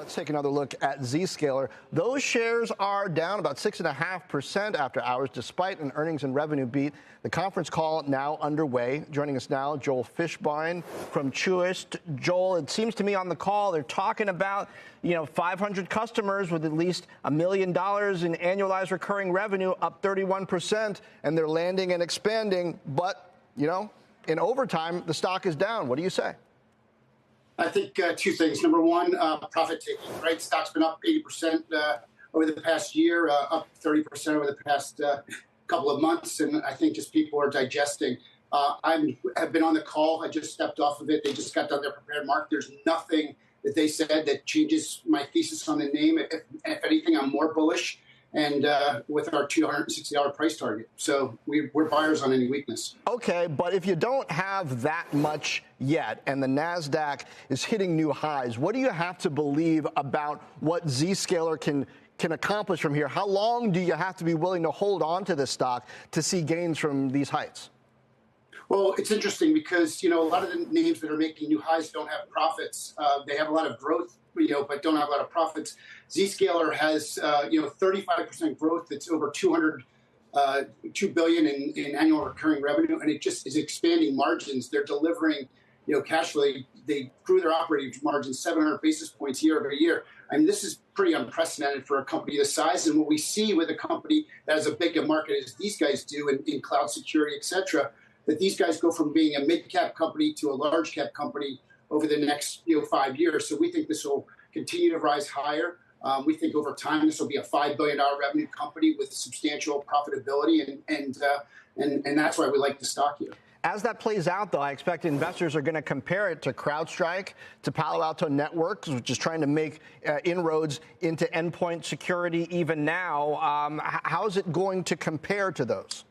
Let's take another look at Zscaler. Those shares are down about 6.5% after hours, despite an earnings and revenue beat. The conference call now underway. Joining us now, Joel Fishbein from Truist. Joel, it seems to me on the call they're talking about 500 customers with at least $1 million in annualized recurring revenue, up 31%, and they're landing and expanding. But in overtime, the stock is down. What do you say? I think two things. Number one, profit taking, right? Stock's been up 80% over the past year, up 30% over the past couple of months. And I think just people are digesting. I have been on the call. I just stepped off of it. They just got done their prepared mark. There's nothing that they said that changes my thesis on the name. If anything, I'm more bullish. And with our $260 price target. So we're buyers on any weakness. Okay, but if you don't have that much yet and the NASDAQ is hitting new highs, what do you have to believe about what Zscaler can accomplish from here? How long do you have to be willing to hold on to this stock to see gains from these heights? Well, it's interesting because, a lot of the names that are making new highs don't have profits. They have a lot of growth, but don't have a lot of profits. Zscaler has, 35% growth. It's over $2 billion in annual recurring revenue, and it just is expanding margins. They're delivering, cash flow. They grew their operating margin 700 basis points year over year. I mean, this is pretty unprecedented for a company this size. And what we see with a company that has a big market as these guys do in cloud security, et cetera, that these guys go from being a mid-cap company to a large-cap company over the next 5 years. So we think this will continue to rise higher. We think over time this will be a $5 billion revenue company with substantial profitability, and that's why we like the stock here. As that plays out, though, I expect investors are going to compare it to CrowdStrike, to Palo Alto Networks, which is trying to make inroads into endpoint security even now. How is it going to compare to those?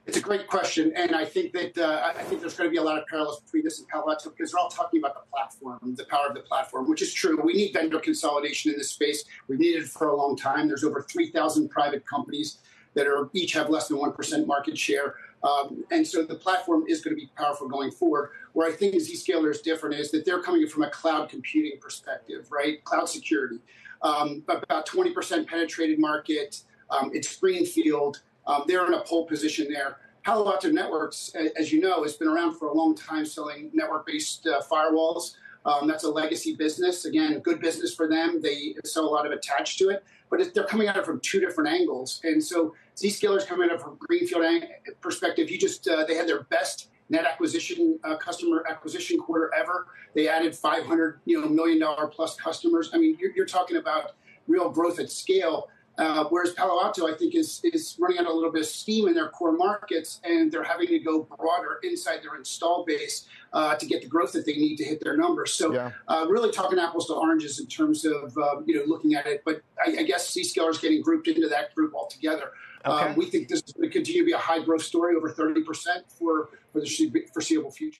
It's a great question, and I think that there's going to be a lot of parallels between this and Palo Alto because they're all talking about the platform, the power of the platform, which is true. We need vendor consolidation in this space. We've needed it for a long time. There's over 3,000 private companies that each have less than 1% market share, and so the platform is going to be powerful going forward. Where I think Zscaler is different is that they're coming from a cloud computing perspective, right? Cloud security, about 20% penetrated market. It's greenfield. They're in a pole position there. Palo Alto Networks, as you know, has been around for a long time selling network-based firewalls. That's a legacy business. Again, good business for them. They sell a lot of attached to it. But they're coming at it from two different angles. And so Zscaler's coming at it from a greenfield perspective. They had their best net acquisition, customer acquisition quarter ever. They added $500 million plus customers. I mean, you're talking about real growth at scale. Whereas Palo Alto, I think, is running out a little bit of steam in their core markets, and they're having to go broader inside their install base to get the growth that they need to hit their numbers. So really talking apples to oranges in terms of looking at it. But I guess Zscaler is getting grouped into that group altogether. Okay. We think this is going to continue to be a high growth story, over 30% for the foreseeable future.